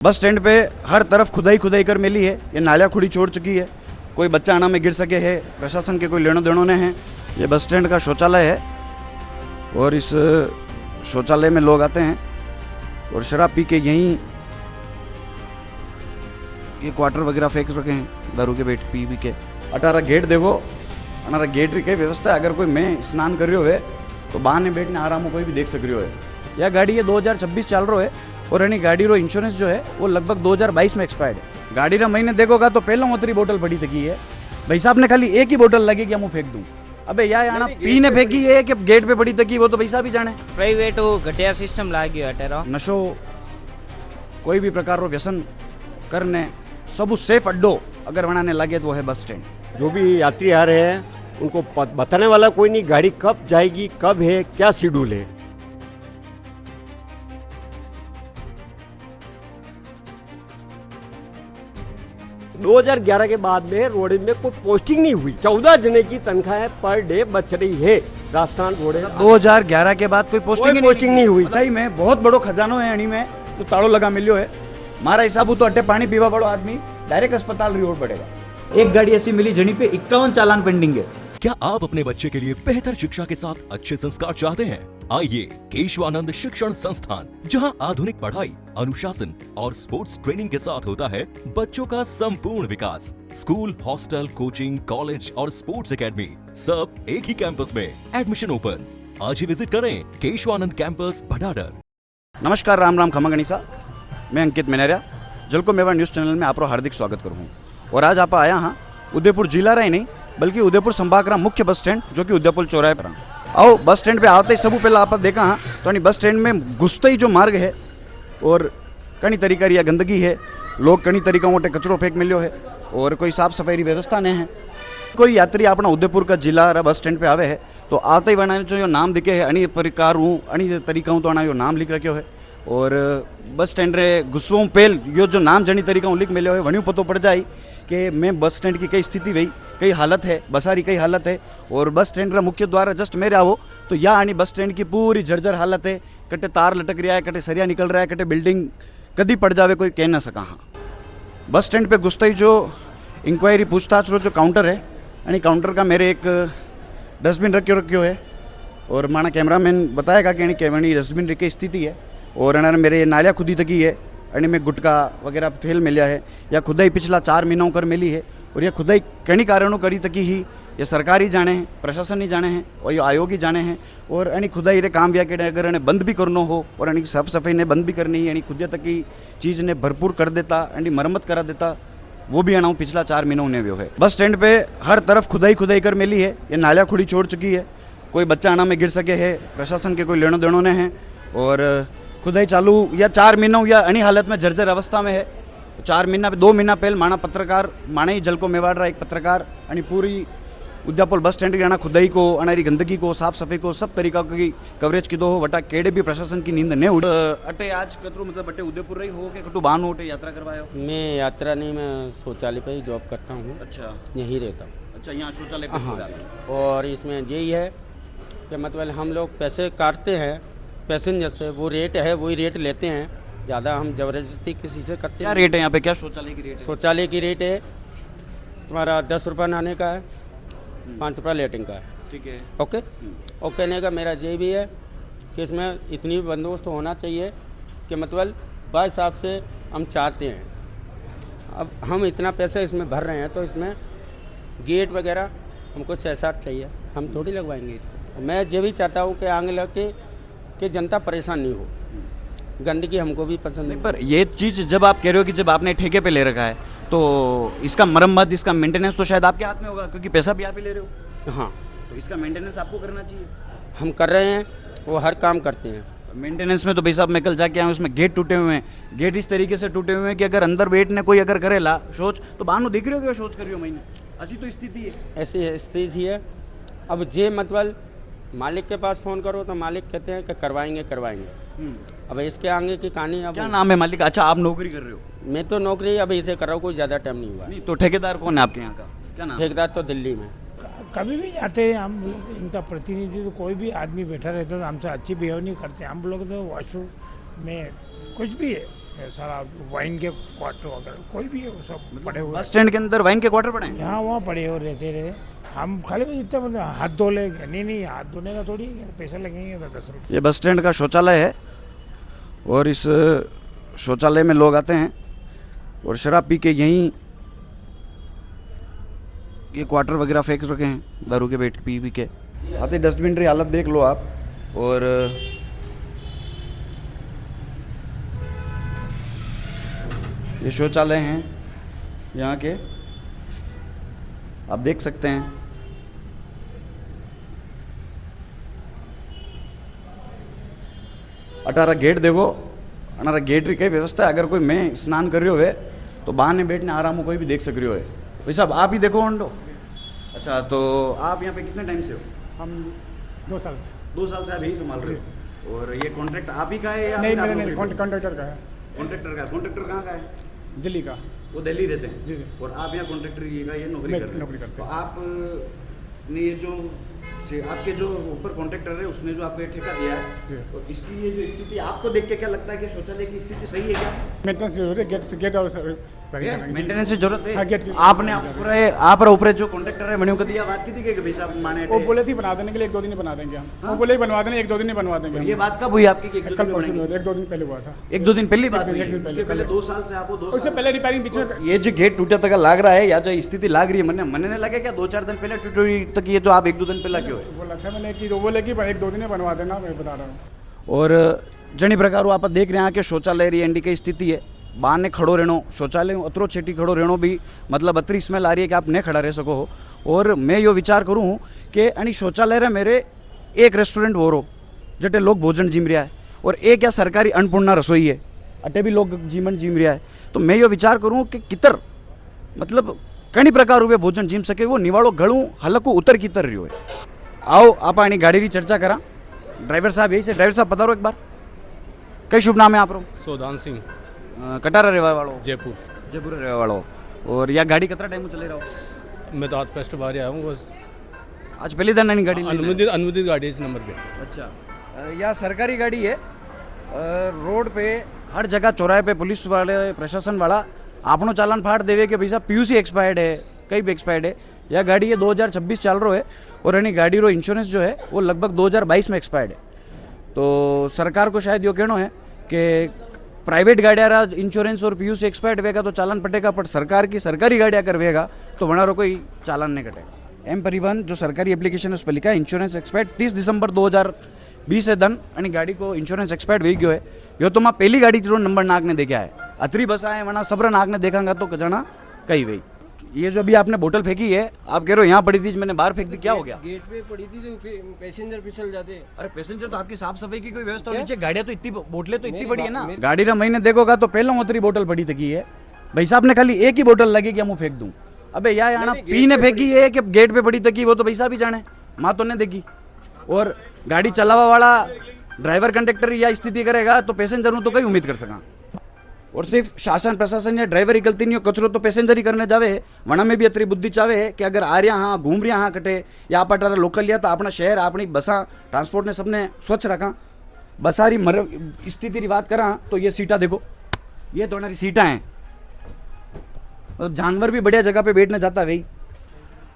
Bus stand पे हर तरफ खुदाई खुदाई कर मिली है। ये नालियाँ खुड़ी छोड़ चुकी है, कोई बच्चा आना में गिर सके है, प्रशासन के कोई लेनों देनों ने हैं। ये बस स्टैंड का शौचालय है और इस शौचालय में लोग आते हैं और शराब पी के यहीं ये क्वार्टर वगैरह फेंक रखे हैं दारू के बेट पी के। 18 गेट देखो, 18 गेट की व्यवस्था है। अगर कोई मैं स्नान कर रही हो है तो बहाने बैठने आराम कोई भी देख सक रही हो है। यह गाड़ी ये 2026 चल रहा है और यानी गाड़ी रो इंश्योरेंस जो है वो लगभग 2022 में एक्सपायर्ड है। गाड़ी रा महीने देखोगा तो पहले उतरी बोतल पड़ी थकी है। भाई साहब ने खाली एक ही बोतल लगी कि हम फेंक दूं। अबे यार आना पीने फेंकी है कि गेट पे पड़ी थकी वो तो भाई साहब ही जाने। प्राइवेट घटिया सिस्टम लाग्यो अटेरो नशो कोई भी प्रकार रो व्यसन करने सब सेफ अड्डो अगर बनाने लगे तो वो है बस स्टैंड। जो भी यात्री आ रहे हैं उनको बताने वाला कोई नहीं, गाड़ी कब जाएगी, कब है, क्या शेड्यूल है। – 2011 के बाद में रोड में कोई पोस्टिंग नहीं हुई। 14 जने की तनख्वाह पर डे बच रही है राजस्थान रोड। 2011 के बाद कोई पोस्टिंग नहीं हुई। बताई में बहुत बड़ो खजानो है अणी में तो ताड़ो लगा मिलियो है। मारा हिसाब तो अट्टे पानी पीवा वालों आदमी डायरेक्ट अस्पताल रिपोर्ट पड़ेगा। एक गाड़ी ऐसी मिली जनी पे 51 चालान पेंडिंग है। क्या आप अपने बच्चे के लिए बेहतर शिक्षा के साथ अच्छे संस्कार चाहते हैं? आइए केशवानंद शिक्षण संस्थान, जहां आधुनिक पढ़ाई, अनुशासन और स्पोर्ट्स ट्रेनिंग के साथ होता है बच्चों का संपूर्ण विकास। स्कूल, हॉस्टल, कोचिंग, कॉलेज और स्पोर्ट्स एकेडमी सब एक ही कैंपस में। Admission open. आज ही विजिट करें केशवानंद कैंपस भडाडर। नमस्कार, राम राम, खमा गणिसा। मैं अंकित मेनेरिया जलको मेवा न्यूज़ चैनल में आपको हार्दिक स्वागत करूँ। और आज आप आया हाँ उदयपुर जिला रहा ही नहीं बल्कि उदयपुर संभाग का मुख्य बस स्टैंड जो कि उदयपुर चौराहे पर। आओ बस स्टैंड पे आते ही सब पहले आप देखा हाँ तो बस स्टैंड में घुसते ही जो मार्ग है और कई तरीका या गंदगी है, लोग कई तरीका मोटे कचरो फेंक मिलो है और कोई साफ सफाई की व्यवस्था नहीं है। कोई यात्री अपना उदयपुर का जिला बस स्टैंड पे आवे है तो आते ही वना जो नाम दिखे है अणी प्रकार हूँ अणी तरीका हूँ तो अना यो नाम लिख रखो है और बस स्टैंड रे घुसों पहल यो जो नाम जनी तरीका हूँ लिख मिलो है वहीं पतो पड़ जाए कि मैं बस स्टैंड की कई स्थिति वही कई हालत है, बसारी कई हालत है। और बस स्टैंड का मुख्य द्वार जस्ट मेरे आओ तो या आनी बस स्टैंड की पूरी जर्जर हालत है। कटे तार लटक रहा है, कटे सरिया निकल रहा है, कटे बिल्डिंग कदी पड़ जावे कोई कह ना सका। हाँ बस स्टैंड पे घुसते ही जो इंक्वायरी पूछताछ जो काउंटर है यानी काउंटर का मेरे एक डस्टबिन रखो है और माना कैमरामैन बताएगा कि यानी डस्टबिन की स्थिति है और मेरे नालियाँ खुदी तकी है यानी में गुटका वगैरह फेल मिला है या खुदाई पिछला 4 महीनों कर मिली है और यह खुदाई कई कारणों करी तकी ही ये सरकार ही जाने हैं, प्रशासन ही जाने हैं और ये आयोग ही जाने हैं। और यानी खुदाई रे काम व्या के अगर इन्हें बंद भी करना हो और यानी साफ सफाई ने बंद भी करनी है यानी खुद तक की चीज़ ने भरपूर कर देता यानी मरम्मत करा देता वो भी आना पिछला 4 महीनों ने वो है। बस स्टैंड पे हर तरफ खुदाई खुदाई कर मिली है। ये नालियाँ खुड़ी छोड़ चुकी है, कोई बच्चा आना में गिर सके है, प्रशासन के कोई लेनों देनों ने हैं और खुदाई चालू या 4 महीनों या अनी हालत में जर्जर अवस्था में है। 4 महीना 2 महीना पहले माना पत्रकार माने ही जलको मेवाड़ रहा एक पत्रकार यानी पूरी उदयपुर बस स्टैंड की आना खुदाई को अनारी गंदगी को साफ सफाई को सब तरीका की कवरेज की दो हो वटा केड़े भी प्रशासन की नींद नहीं उड़ अटे आज कतरू मतलब अटे उदयपुर रही हो के कटू बान होटे यात्रा करवायो। मैं यात्रा नहीं, मैं शौचालय पे ही जॉब करता हूँ। अच्छा, यहीं रहता हूँ। अच्छा, यहाँ शौचालय पे। हाँ जी। और इसमें यही है कि मतलब हम लोग पैसे काटते हैं पैसेंजर से, वो रेट है वही रेट लेते हैं, ज़्यादा हम ज़बरदस्ती किसी से करते हैं। क्या रेट है यहाँ पे, क्या शौचालय की रेट है? शौचालय की रेट है तुम्हारा 10 रुपये नहाने का है, 5 रुपये लेटिंग का है। ठीक है, ओके। और कहने का मेरा ये भी है कि इसमें इतनी बंदोबस्त होना चाहिए कि मतलब बाई हिसाब से हम चाहते हैं। अब हम इतना पैसा इसमें भर रहे हैं तो इसमें गेट वगैरह हमको 6-7 चाहिए, हम थोड़ी लगवाएंगे इसको। मैं ये भी चाहता हूँ कि आगे लग के जनता परेशान नहीं हो, गंदगी हमको भी पसंद नहीं। पर ये चीज़ जब आप कह रहे हो कि जब आपने ठेके पे ले रखा है तो इसका मरम्मत, इसका मेंटेनेंस तो शायद आपके हाथ में होगा क्योंकि पैसा भी आप ही ले रहे हो। हाँ, तो इसका मेंटेनेंस आपको करना चाहिए। हम कर रहे हैं, वो हर काम करते हैं। मेंटेनेंस में तो भाई साहब मैं कल जाके आया हूँ, उसमें गेट टूटे हुए हैं। गेट इस तरीके से टूटे हुए हैं कि अगर अंदर बैठने कोई अगर करेला शौच तो बाहर दिख रहे हो कि शौच कर रही हो महीने ऐसी तो स्थिति है। ऐसी स्थिति है। अब जे मतलब मालिक के पास फ़ोन करो तो मालिक कहते हैं कि करवाएंगे। अब इसके आगे की कहानी। अब क्या नाम है मालिक? अच्छा, आप नौकरी कर रहे हो? मैं तो नौकरी अभी इसे कर रहा हूँ, कोई ज़्यादा टाइम नहीं हुआ। नहीं तो ठेकेदार कौन है आपके यहाँ का, क्या नाम? ठेकेदार तो दिल्ली में। कभी भी जाते हैं हम लोग, इनका प्रतिनिधि तो कोई भी आदमी बैठा रहता है तो हमसे अच्छी बिहेव नहीं करते। हम लोग तो वॉशरूम में कुछ भी है ये सारा वाइन के क्वार्टर वगैरह कोई भी है वो सब पड़े हुए बस स्टैंड के अंदर वाइन के क्वार्टर पड़े हैं। यहाँ वहाँ पड़े और रहते रहे। हम खाली बस इतना मतलब हाथ धो लेंगे, नहीं हाथ धोने का थोड़ी है, पैसे लगेंगे तो 10 रुपये। ये बस स्टैंड का शौचालय है और इस शौचालय में लोग आते हैं और शराब पी के यहीं ये क्वार्टर वगैरह फेंक रखे हैं, दारू के बैठ पी पी के। आते डस्टबिन की हालत देख लो आप। और ये शौचालय हैं यहाँ के, आप देख सकते हैं। अठारह गेट देखो, 18 गेट री कई व्यवस्था है। अगर कोई मैं स्नान कर रही हो तो बहाने बैठने आराम हो कोई भी देख सक रही हो है। भाई साहब आप ही देखो अंडो। अच्छा, तो आप यहाँ पे कितने टाइम से हो? हम 2 साल से। 2 साल से आप यही संभाल रहे हो। और ये कॉन्ट्रैक्ट आप ही का है या नहीं, फिर आप मेरे नहीं, नौकरी पे? कॉन्ट्रैक्टर का है, कॉन्ट्रैक्टर का। कॉन्ट्रैक्टर कहाँ का है? दिल्ली का। वो दिल्ली रहते हैं। जी, जी। और आप यहाँ कॉन्ट्रैक्टर ये का ये नौकरी मैं कर रहे हैं। नौकरी करते तो हैं। आप ने ये जो आपके जो ऊपर कॉन्ट्रैक्टर है उसने जो आपको ये ठेका दिया है, जी। तो इसकी ये जो स्थिति आपको देख के क्या लगता है कि शौचालय की स्थिति सही है क्या? मेंटेनेंस जरूर है, गेट और मेंटेनेंस की जरूरत हाँ, है। गेट की आपने जरूरत है। पूरे आप ऊपर जो कॉन्ट्रैक्टर है मैंने को दिया बात की थी कि भाई साहब माने वो बोले थी बना देने के लिए 1-2 दिन में बना देंगे हम। वो बोले ही बनवा देने 1-2 दिन में बनवा देंगे हम। ये बात कब हुई आपकी कि एक दो कल दिन परसों में में 1-2 दिन पहले हुआ था। 1-2 दिन पहले बात हुई एक दिन है? पहले, उसके पहले कल। 2 साल से आपको 2 उससे पहले रिपेयरिंग बीच में ये जो गेट टूटा तक लग रहा है या जो स्थिति लग रही है मने नहीं लगे क्या 2-4 दिन पहले टूटी तक ये जो आप 1-2 दिन पहले क्यों है? बोला था मैंने कि वो बोले कि 1-2 दिन में बनवा देना, मैं बता रहा हूँ। और जनी प्रकार आप देख रहे हैं कि शौचालय री एंडी की स्थिति है। बाहर ने खड़ो रहनो, शौचालय अतरो छेटी खड़ो रहनो भी मतलब अतरी स्मेल आ रही है कि आप नहीं खड़ा रह सको हो। और मैं यो विचार करूँ कि अनी शौचालय रे मेरे एक रेस्टोरेंट हो रो जटे लोग भोजन जिम रहा है और एक या सरकारी अन्नपूर्णा रसोई है अटे भी लोग जीवन जिम रहा है। तो मैं यो विचार करूँ कि कितर मतलब कई प्रकार हुए भोजन जिम सके वो निवाड़ो गलू हलकू उतर कितर रही है। आओ आप आनी गाड़ी की चर्चा करा। ड्राइवर साहब यही से, ड्राइवर साहब पधारो एक बार। कई शुभ नाम है आप रो? सोदान सिंह, कटारा रहवा वालों? जयपुर। जयपुर रहवा वालों। और यह गाड़ी कितना टाइम में चले रहा हो? मैं तो आज फर्स्ट बार आया हूँ बस। आज पहली दिन नहीं गाड़ी लेने? अनुमोदित गाड़ी है इस नंबर पे। अच्छा, यह सरकारी गाड़ी है। रोड पे हर जगह चौराहे पे पुलिस वाले प्रशासन वाला आपनो चालान फाड़ देवे कि भैया पीयूसी एक्सपायर्ड है, कई भी एक्सपायर्ड है। यह गाड़ी है 2026 चल रहा है और यानी गाड़ी रो इंश्योरेंस जो है वो लगभग 2022 में एक्सपायर्ड है। तो सरकार को शायद यो कहना है कि प्राइवेट गाड़ियाँ इंश्योरेंस और पीयूसी एक्सपायर्ड वेगा तो चालान पटेगा, पर सरकार की सरकारी गाड़ियाँ कर वेगा तो वनारो कोई चालान नहीं कटेगा। एम परिवहन जो सरकारी एप्लीकेशन है उस पर लिखा है इंश्योरेंस एक्सपायर्ड 30 दिसंबर 2020 से दन यानी गाड़ी को इंश्योरेंस एक्सपायर्ड वे गयो है। यो तो मैं पहली गाड़ी जो नंबर नाक ने देखा है, अतरी बस आए वरना सब्र नाक ने देखांगा तो जाना कहीं वही। ये जो अभी आपने बोतल फेंकी है आप कह रहे हो यहाँ पड़ी थी मैंने बाहर फेंक दी, क्या हो गया? गेट पे पड़ी थी तो पैसेंजर फिसल जाते। अरे पैसेंजर तो आपकी साफ सफाई की कोई व्यवस्था होनी चाहिए। गाड़ियाँ तो इतनी बोतलें तो इतनी मेरी बड़ी है ना। मेरी- गाड़ी ना महीने देखोगा तो पहले उतरी बोतल पड़ी थकी है। भाई साहब ने खाली एक ही बोतल लगी कि हम फेंक दूं। अबे यार यहाँ नहीं, पी ने गेट पे फेंकी है कि गेट पे पड़ी तकी वो तो भाई साहब ही जाने, माँ तो ने देखी। और गाड़ी चलावा वाला ड्राइवर कंडक्टर या स्थिति करेगा तो पैसेंजर तो कई उम्मीद कर सका। और सिर्फ शासन प्रशासन या ड्राइवर ही गलती नहीं हो, कचरो तो पैसेंजर ही करने जावे। वना में भी अतरी बुद्धि चावे कि अगर आ रहा हाँ घूम रहा हाँ कटे या आप अटारा लोकल लिया तो अपना शहर अपनी बसा ट्रांसपोर्ट ने सबने स्वच्छ रखा। बसारी मर स्थिति की बात करा तो ये सीटा देखो, ये तो हमारी सीटा हैं। मतलब जानवर भी बढ़िया जगह पे बैठने जाता है भाई।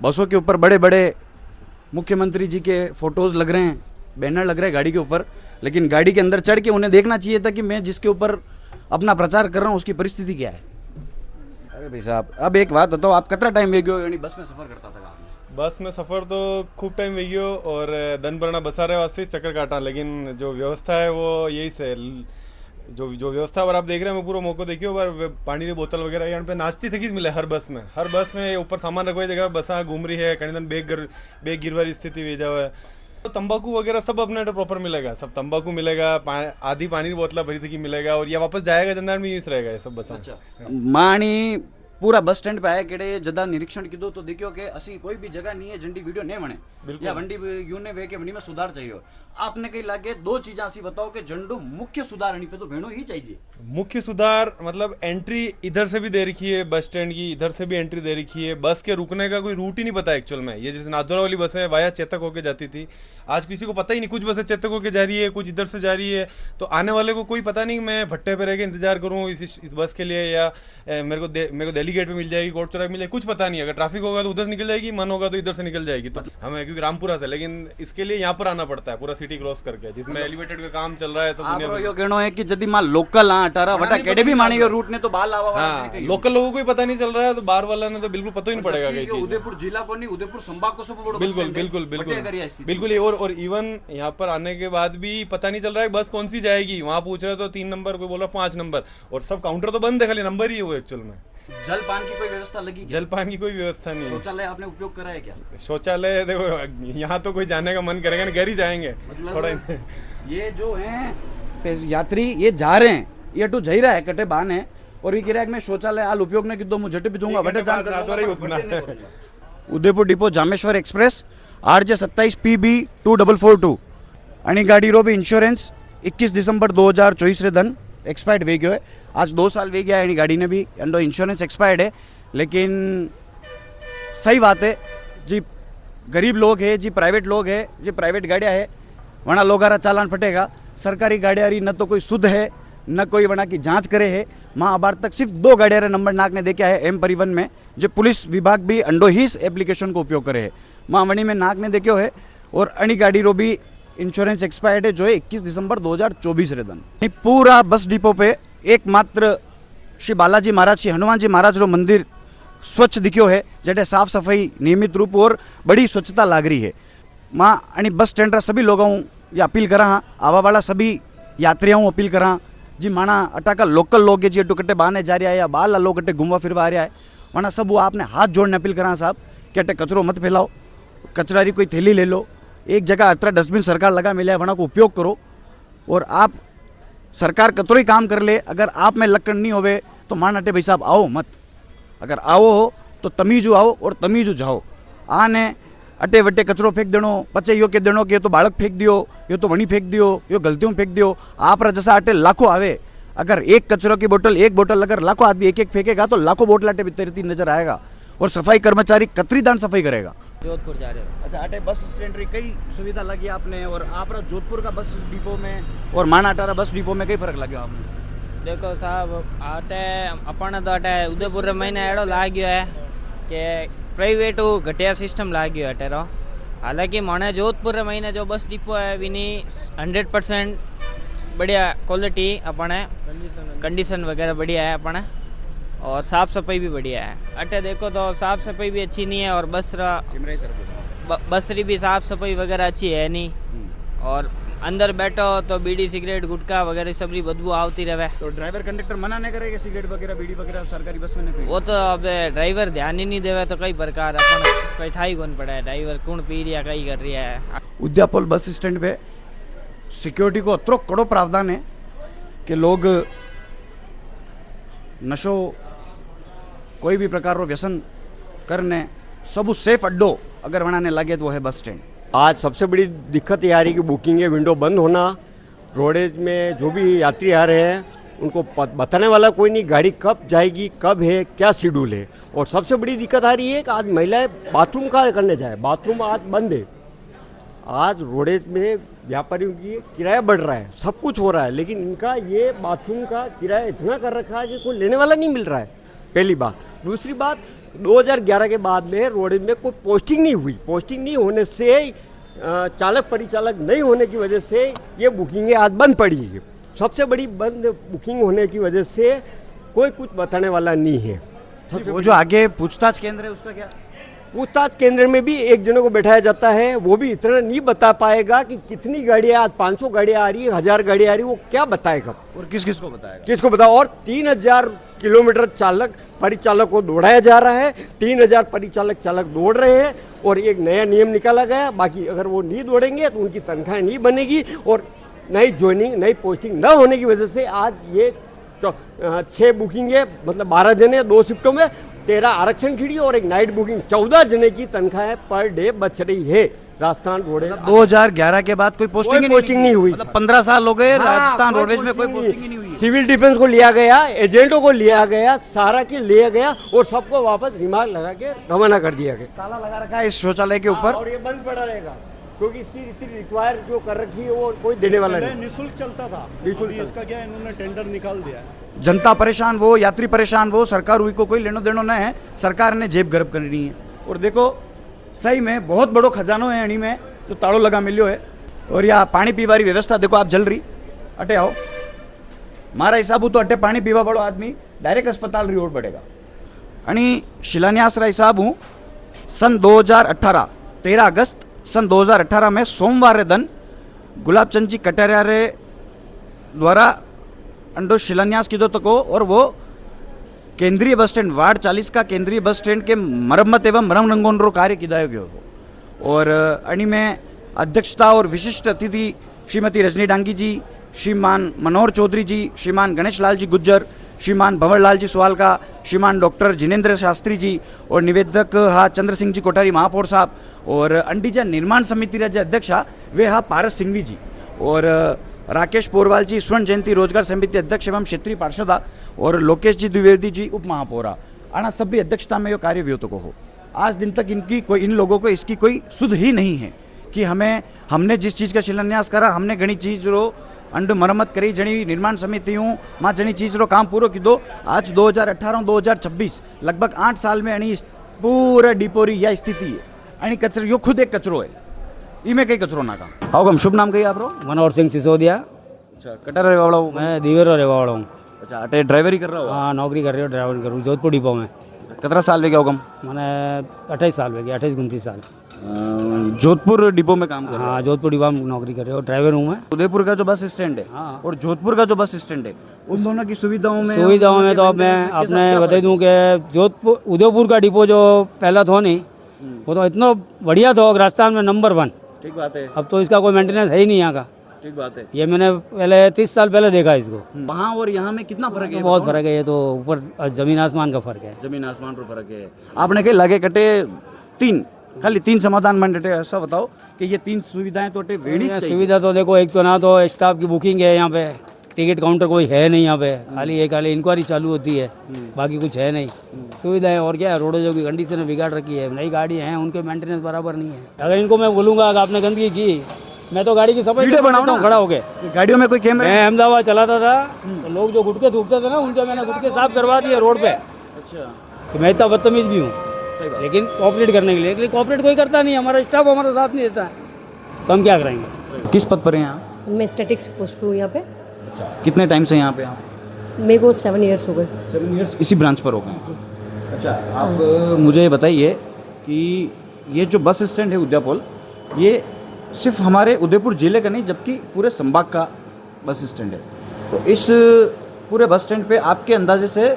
बसों के ऊपर बड़े बड़े मुख्यमंत्री जी के फोटोज़ लग रहे हैं, बैनर लग रहे हैं गाड़ी के ऊपर, लेकिन गाड़ी के अंदर चढ़ के उन्हें देखना चाहिए था कि मैं जिसके ऊपर अपना प्रचार कर रहा हूँ उसकी परिस्थिति क्या है। अरे भाई साहब अब एक बात बताओ, आप कितना टाइम वेगो यानी बस में सफ़र करता था आपने? बस में सफ़र तो खूब टाइम वेगियो और दन भरना बसारे वास्ते चक्कर काटा, लेकिन जो व्यवस्था है वो यही से जो व्यवस्था अगर आप देख रहे हैं मैं पूरा मौका देखियो पर पानी की बोतल वगैरह यहाँ पे नाश्ती थकी मिले हर बस में ऊपर सामान रखवाई जगह बसा घूम रही है, कहीं दिन बेग गिरवारी स्थिति वे जाओ है। तो तंबाकू वगैरह सब अपने प्रॉपर मिलेगा, सब तंबाकू मिलेगा, आधी पानी की बोतला भरी थी मिलेगा और ये वापस जाएगा जंदार में यूज रहेगा ये सब बस। अच्छा मानी पूरा बस स्टैंड पे आया केड़े जदा निरीक्षण कीधो तो देखियो कि असी कोई भी जगह नहीं है जंडी वीडियो नहीं बने या वंडी यूने वे के वंडी में सुधार चाहिए आपने कहीं लागे दो चीजें असी बताओ कि झंडू मुख्य सुधार पे तो भेणो ही चाहिए। मुख्य सुधार मतलब एंट्री इधर से भी दे रखी है बस स्टैंड की, इधर से भी एंट्री दे रखी है, बस के रुकने का कोई रूट ही नहीं पता एक्चुअल में। ये जैसे नाथद्वारा वाली बस है वाया चेतक होके जाती थी, आज किसी को पता ही नहीं, कुछ बसें चेतक होके जा रही है, कुछ इधर से जा रही है, तो आने वाले को कोई पता नहीं मैं भट्टे पे रह के इंतजार करूँ इस बस के लिए या मेरे को दिल्ली गेट पे मिल जाएगी, कोर्ट चौराहे मिल जाएगी, कुछ पता नहीं। अगर ट्रैफिक होगा तो उधर निकल जाएगी, मन होगा तो इधर से निकल जाएगी। तो हमें क्योंकि रामपुरा से, लेकिन इसके लिए यहाँ पर आना पड़ता है पूरा सिटी क्रॉस करके, जिसमें एलिवेटेड का काम चल रहा है। सब दुनिया यो कहनो है कि यदि मान लोकल अठारह वटा केड़े भी मानी रूट ने तो बाल आवा हाँ, लोकल लोगों को ही पता नहीं चल रहा है तो बाहर वाला ने तो बिल्कुल पता ही नहीं पड़ेगा कई चीज। उदयपुर जिला को नहीं उदयपुर संभाग को सब बड़ा बिल्कुल बिल्कुल बिल्कुल बिल्कुल। और इवन यहाँ पर आने के बाद भी पता नहीं चल रहा है बस कौन सी जाएगी। वहाँ पूछ रहे तो 3 नंबर, कोई बोल रहा 5 नंबर, और सब काउंटर तो बंद है, खाली नंबर ही है वो एक्चुअल में। जलपान की कोई व्यवस्था लगी? जलपान की कोई व्यवस्था नहीं है। शौचालय आपने उपयोग करा है क्या? शौचालय देखो यहाँ तो कोई जाने का मन करेगा नहीं, घर ही जाएंगे थोड़ा। ये जो है यात्री ये जा रहे हैं, ये टू जा रहा है कटे बान है और ये कह रहा है कि मैं शौचालय हाल उपयोग नहीं किया मुझे भी दूंगा बटे Udaipur depot Jameshwar express RJ 27 PB 2442 आणि गाड़ी रो भी इंश्योरेंस 21 दिसंबर 2024 रे धन एक्सपायर्ड वे गयो है। आज 2 साल वे गया है गाड़ी ने भी एंडो इंश्योरेंस एक्सपायर्ड है। लेकिन सही बात है जी, गरीब लोग है जी, प्राइवेट लोग है जी, प्राइवेट गाड़ियाँ है वना लोगारा चालान फटेगा। सरकारी गाड़ियाँ न तो कोई शुद्ध है न कोई वना की जांच करे है। माँ अबार तक सिर्फ 2 गाड़ियाँ नंबर नाक ने देखा है M परिवहन में, जो पुलिस विभाग भी अंडो ही इस एप्लीकेशन को उपयोग करे है। माँ वणी में नाक ने देखो है और अणी गाड़ी रो भी इंश्योरेंस एक्सपायर्ड है जो है 21 दिसंबर 2024 रे दिन। पूरा बस डिपो पे एकमात्र श्री बालाजी महाराज श्री हनुमान जी महाराज रो मंदिर स्वच्छ दिखो है, जटे साफ सफाई नियमित रूप और बड़ी स्वच्छता लाग रही है। माँ अणी बस स्टैंड सभी लोगों ये अपील करा हाँ, आवा वाला सभी यात्रियों अपील करा जी माना अटाका लोकल लोग है जी टुकटे बहाने जा रहा है या बाल लोग अटे घूमवा फिरवा आ रहा है वरना सब वो आपने हाथ जोड़ने अपील करा साहब कि अटे कचरो मत फैलाओ, कचरा की कोई थैली ले लो, एक जगह अतरा डस्टबिन सरकार लगा मिला है वरना को उपयोग करो। और आप सरकार कतरो ही काम कर ले, अगर आप में लकड़ नहीं होवे तो मान अटे भाई साहब आओ मत, अगर आओ हो तो तमीजू आओ और तमीजू जाओ। आने अटे वटे कचरो फेंक देनो पचे यो के देनो कि तो बालक फेंक दियो, यो तो वणी फेंक दियो, यो गलतियों फेंक दियो। आप जैसा अटे लाखों आवे, अगर एक कचरो की बोतल एक बोतल अगर लाखों आदमी एक फेंकेगा तो लाखों बोतल अटे तैरती नजर आएगा और सफाई कर्मचारी कतरी दान सफाई करेगा। जोधपुर जा रहे हो? अच्छा, अटे बस स्टैंड री कई सुविधा लगी आपने और आप जोधपुर का बस डिपो में और माना अटारा बस डिपो में कई फर्क लगे आपने? देखो साहब अटे अपन तो अटे उदयपुर महीने एड़ो लाग्यो है कि प्राइवेट घटिया सिस्टम लाग्यो है अटेरो। हालांकि मने जोधपुर महीने जो बस डिपो है विनी 100% बढ़िया क्वालिटी अपने कंडीशन वगैरह बढ़िया है अपने और साफ़ सफाई भी बढ़िया है। अटे देखो तो साफ़ सफाई भी अच्छी नहीं है और बसरी भी साफ़ सफाई वगैरह अच्छी है नहीं और अंदर बैठो तो बीड़ी सिगरेट गुटखा वगैरह सब बदबू आती रहे। तो ड्राइवर कंडक्टर मना नहीं करेगा सिगरेट वगैरह बीड़ी वगैरह सरकारी बस में नहीं? वो तो अब ड्राइवर ध्यान ही नहीं देवे तो कई प्रकार अपन कई ठाई कौन पड़ा है, ड्राइवर कौन पी रहा कई कर रहा है। उद्यापुल बस स्टैंड पे सिक्योरिटी को अतरो कड़ो प्रावधान है कि लोग नशो कोई भी प्रकार रो व्यसन करने सब सेफ अड्डो अगर बनाने लगे तो वो है बस स्टैंड। आज सबसे बड़ी दिक्कत ये आ रही है कि बुकिंग है विंडो बंद होना, रोडेज में जो भी यात्री आ रहे हैं उनको बताने वाला कोई नहीं, गाड़ी कब जाएगी कब है क्या शेड्यूल है। और सबसे बड़ी दिक्कत आ रही है कि आज महिलाएं बाथरूम का करने जाए, बाथरूम आज बंद है। आज रोडेज में व्यापारियों की किराया बढ़ रहा है, सब कुछ हो रहा है, लेकिन इनका ये बाथरूम का किराया इतना कर रखा है कि कोई लेने वाला नहीं मिल रहा है, पहली बात। दूसरी बात 2011 के बाद में रोड में कोई पोस्टिंग नहीं हुई, पोस्टिंग नहीं होने से चालक परिचालक नहीं होने की वजह से ये बुकिंगें आज बंद पड़ी है। सबसे बड़ी बंद बुकिंग होने की वजह से कोई कुछ बताने वाला नहीं है। वो जो आगे पूछताछ केंद्र है उसका क्या? पूछताछ केंद्र में भी एक जनों को बैठाया जाता है, वो भी इतना नहीं बता पाएगा कि कितनी गाड़ियाँ आज 500 गाड़ियाँ आ रही है, 1000 गाड़ियाँ आ रही है, वो क्या बताएगा और किस किस को बताएगा, किसको बताओ। और 3000 किलोमीटर चालक परिचालक को दौड़ाया जा रहा है, 3000 परिचालक चालक दौड़ रहे हैं और एक नया नियम निकाला गया, बाकी अगर वो नहीं दौड़ेंगे तो उनकी तनख्वाह नहीं बनेगी और नई ज्वाइनिंग नई पोस्टिंग न होने की वजह से आज ये 6 बुकिंग है, मतलब 12 जने 2 शिफ्टों में 13 आरक्षण खिड़ी और एक नाइट बुकिंग, 14 जने की तनख्वाह पर डे बच रही है राजस्थान रोडवेज। 2011 के बाद कोई पोस्टिंग नहीं हुई। मतलब 15 साल हो गए हाँ, राजस्थान रोडवेज में कोई पोस्टिंग ही नहीं हुई। सिविल डिफेंस को लिया गया, एजेंटों को लिया गया, सारा की लिया गया और सबको वापस रिमार्क लगा के रवाना कर दिया गया। ताला लगा रखा है इस शौचालय के ऊपर। और ये बंद पड़ा रहेगा क्योंकि इसकी इतनी रिक्वायर जो कर रखी है वो कोई देने वाला नहीं। निःशुल्क चलता था, निःशुल्क इसका क्या है, इन्होंने टेंडर निकाल दिया है। जनता परेशान वो, यात्री परेशान वो, सरकार हुई को कोई लेनो देनो न है, सरकार ने जेब गर्भ करनी है। और देखो सही में बहुत बड़ो खजानो है अणी में जो ताड़ो लगा मिलियो है। और यहाँ पानी पीवारी व्यवस्था देखो आप जल रही अटे आओ, मारा हिसाब तो अटे पानी पीवा वालों आदमी डायरेक्ट अस्पताल री ओर बढ़ेगा। अणी शिलान्यास रा हिसाब हूँ सन 2018 13 अगस्त सन 2018 में सोमवार रे दिन गुलाबचंद जी कटारिया रे द्वारा अंडो शिलान्यास कीधो तो को, और वो केंद्रीय बस स्टैंड वार्ड 40 का केंद्रीय बस स्टैंड के मरम्मत एवं रंग रंगोन रो कार्य किया गयो हो। और अणी में अध्यक्षता और विशिष्ट अतिथि श्रीमती रजनी डांगी जी, श्रीमान मनोहर चौधरी जी, श्रीमान गणेश लाल जी गुज्जर, श्रीमान भंवरलाल जी सुवालका, श्रीमान डॉक्टर जिनेंद्र शास्त्री जी और निवेदक हा चंद्र सिंह जी कोठारी महापौर साहब, और अंडीजा निर्माण समिति रा जे अध्यक्ष वे हा पारस सिंघवी जी, और राकेश पोरवाल जी स्वर्ण जयंती रोजगार समिति अध्यक्ष एवं क्षेत्रीय पार्षदा, और लोकेश जी द्विवेदी जी उप महापौरा। आना सभी अध्यक्षता में यो कार्य व्योत को हो। आज दिन तक इन लोगों को इसकी कोई सुध ही नहीं है कि हमने जिस चीज़ का शिलान्यास करा, हमने घनी चीज़ रो अंड मरम्मत करी, जनी निर्माण समिति हूँ माँ जनी चीज़ रो काम पूरा कीधो। आज 2018-2026 लगभग 8 साल में अणी पूरा डिपो री यह स्थिति है। अणी कचरो यो खुद एक कचरो है, इमें कई कचरो ना का। आओ हम शुभ नाम कही आप रो? मनोहर सिंह सिसोदिया। अच्छा, कटार रहने वाला हूँ मैं दीवर रहने वाला हूँ। अच्छा, अटे ड्राइवरी कर रहा हो? हाँ, नौकरी कर रही हो, ड्राइवर करूँ जोधपुर डिपो में। कितना साल हो गया होगा? मैंने 28 साल हो गया, 28-29 साल। जोधपुर डिपो में काम कर रहा? हाँ, जोधपुर डिपो में नौकरी कर रहे हो, ड्राइवर हूँ मैं। उदयपुर का जो बस स्टैंड है और जोधपुर का जो बस स्टैंड है, उन दोनों की सुविधाओं में तो अब मैं आपने बता दूँ कि जोधपुर उदयपुर का डिपो जो पहला था नहीं, वो तो इतना बढ़िया था, राजस्थान में नंबर 1। ठीक बात है। अब तो इसका कोई मेंटेनेंस है ही नहीं यहाँ का। ठीक बात है। ये मैंने पहले 30 साल पहले देखा इसको। वहाँ और यहाँ में कितना फर्क है? बहुत फर्क है, ये तो ऊपर जमीन आसमान का फर्क है। जमीन आसमान का फर्क है। आपने कहीं लगे कटे खाली तीन समाधान मंडटे, ऐसा बताओ कि ये 3 सुविधाएं तो वेणी चाहिए। सुविधा तो देखो, एक तो ना तो स्टाफ की बुकिंग है, यहाँ पे टिकट काउंटर कोई है नहीं, यहाँ पे खाली इंक्वायरी चालू होती है, बाकी कुछ है नहीं। सुविधाएं और क्या है, रोडों जो की कंडीशन है बिगाड़ रखी है, नई गाड़ी हैं उनके मेंटेनेंस बराबर नहीं है। अगर इनको मैं बोलूँगा कि आपने गंदगी की, मैं तो गाड़ी की सफाई बनाता हूँ खड़ा होके। गाड़ियों में कोई कैमरा? मैं अहमदाबाद चलाता था, तो लोग जो गुटके थूकते थे ना, उनके मैंने गुटके साफ करवा दिए रोड पे। अच्छा, तो मैं इतना बदतमीज भी हूँ, लेकिन कोऑपरेट करने के लिए, लेकिन कोऑपरेट कोई करता नहीं, हमारा स्टाफ हमारा साथ नहीं देता है, तो हम क्या करेंगे? किस पद पर हैं यहाँ? मैं स्टैटिक्स पोस्ट हूँ यहाँ पे। कितने टाइम से यहाँ पे आप? मेरे को 7 ईयर्स हो गए। 7 ईयर्स इसी ब्रांच पर हो गए? अच्छा, आप मुझे बताइए कि ये जो बस स्टैंड है उदयपुर, ये सिर्फ हमारे उदयपुर जिले का नहीं जबकि पूरे संभाग का बस स्टैंड है। तो इस पूरे बस स्टैंड पे आपके अंदाजे से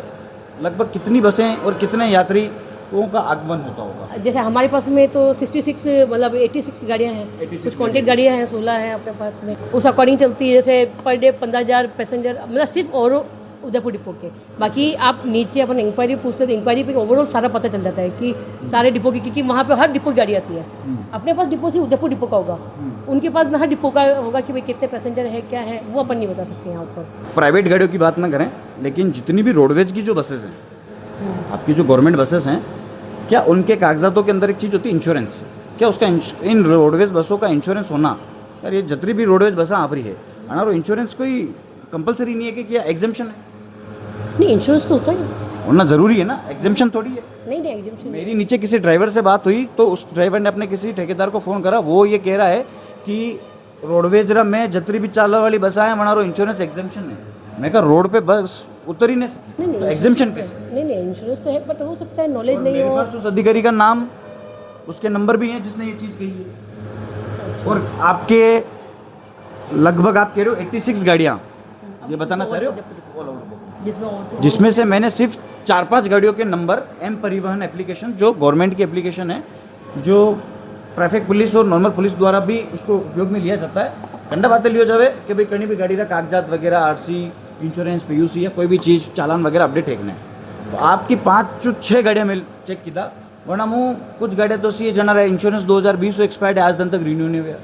लगभग कितनी बसें और कितने यात्रियों का आगमन होता होगा? जैसे हमारे पास में तो 66 मतलब 86 गाड़ियाँ हैं, कुछ कॉन्टेक्ट गाड़ियाँ हैं, 16 हैं अपने पास में, उस अकॉर्डिंग चलती है। जैसे पर डे 15,000 पैसेंजर, मतलब सिर्फ और उदयपुर डिपो के। बाकी आप नीचे अपन इंक्वायरी पूछते तो इंक्वायरी पे ओवरऑल सारा पता चल जाता है कि सारे डिपो की, क्योंकि वहाँ पे हर डिपो की गाड़ी आती है। अपने पास डिपो से उदयपुर डिपो का होगा, उनके पास में हर डिपो का होगा कि भाई कितने पैसेंजर है, क्या है, वो अपन नहीं बता सकते यहाँ ऊपर। प्राइवेट गाड़ियों की बात ना करें, लेकिन जितनी भी रोडवेज की जो बसेस हैं, आपकी जो गवर्नमेंट बसेस हैं, क्या उनके कागजातों के अंदर एक चीज़ होती है इंश्योरेंस? क्या उसका इन रोडवेज बसों का इंश्योरेंस होना, यार ये जितनी भी रोडवेज बसें आप रही है और इंश्योरेंस कोई कंपलसरी नहीं है कि क्या एग्जाम्पशन है? नहीं, इंश्योरेंस तो होता ही होना जरूरी है ना, एग्जाम्पशन थोड़ी है। नहीं, एग्जाम्पशन। मेरी नीचे किसी ड्राइवर से बात हुई तो उस ड्राइवर ने अपने किसी ठेकेदार को फ़ोन करा, वो ये कह रहा है कि रोडवेज में जितनी भी चालने वाली बस आए हमारा इंश्योरेंस एग्जाम्पशन है। मैं कहा रोड पे बस उतर ही नहीं, तो एग्जाम्पशन पे? नहीं, इंश्योरेंस तो है, बट हो सकता है नॉलेज नहीं हो। उस अधिकारी का नाम, उसके नंबर भी हैं जिसने ये चीज़ कही है। और आपके लगभग आप कह रहे हो 86 गाड़ियाँ, ये बताना चाह रहे हो, जिसमें से मैंने सिर्फ 4-5 गाड़ियों के नंबर एम परिवहन एप्लीकेशन, जो गवर्नमेंट की एप्लीकेशन है, जो ट्रैफिक पुलिस और नॉर्मल पुलिस द्वारा भी उसको उपयोग में लिया जाता है, कंडा बातें लियो जावे कि भाई कहीं भी गाड़ी का कागजात वगैरह, आरसी, इंश्योरेंस, पीयूसी या कोई भी चीज़ चालान वगैरह अपडेट है। तो आपकी 5-6 गाड़ियाँ मिल चेक की था वरना मुँह कुछ गाड़ियाँ तो सी जन रहा इंश्योरेंस 2020 एक्सपायर्ड है आज दिन तक रिन्यू नहीं हुआ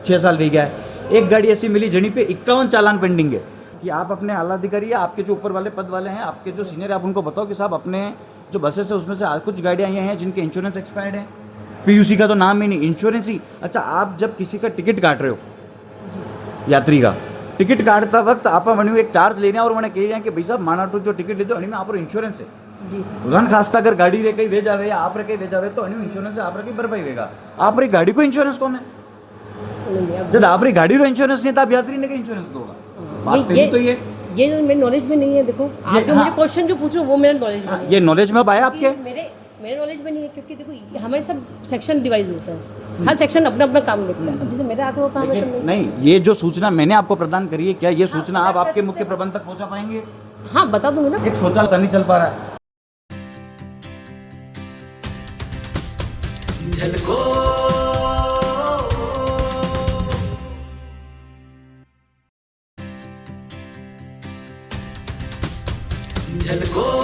6 साल भी गया है। एक गाड़ी ऐसी मिली जनी पे 51 चालान पेंडिंग है कि आप अपने आला अधिकारी या आपके जो ऊपर वाले पद वाले हैं आपके जो सीनियर है आप उनको बताओ कि साहब अपने जो बसेस है उसमें से कुछ गाड़ियाँ ये हैं जिनके इंश्योरेंस एक्सपायर्ड है, पीयूसी का तो नाम ही नहीं, इंश्योरेंस ही। अच्छा आप जब किसी का टिकट काट रहे हो यात्री का टिकट काटता वक्त आप वहीं एक चार्ज ले रहे हैं और उन्हें कह रहे हैं कि भाई साहब मानाटू जो टिकट लेते हो में आप इंश्योरेंस है उदाहरण खास्ता अगर गाड़ी रे कहीं वे जावे या आप रे कहीं वे जावे तो इंश्योरेंस है आप रे भरपाई होगा। आप री गाड़ी को इंश्योरेंस कौन है जब आप री गाड़ी रो इंश्योरेंस नहीं था आप यात्री ने इंश्योरेंस दोगा बात पहली तो ये जो मेरे नॉलेज में नहीं है। देखो आप जो मुझे क्वेश्चन जो पूछ रहे हो वो मेरा नॉलेज में ये नॉलेज में अब आया आपके मेरे नॉलेज में नहीं है क्योंकि देखो हमारे सब सेक्शन डिवाइड होता है, हर सेक्शन अपना अपना काम देखता है। अब जैसे मेरा आगे काम है तो नहीं ये जो सूचना मैंने आपको प्रदान करी है क्या ये सूचना आप आपके मुख्य प्रबंधक तक पहुंचा पाएंगे? हाँ बता दूंगी ना। एक शौचालय नहीं चल पा रहा है झलको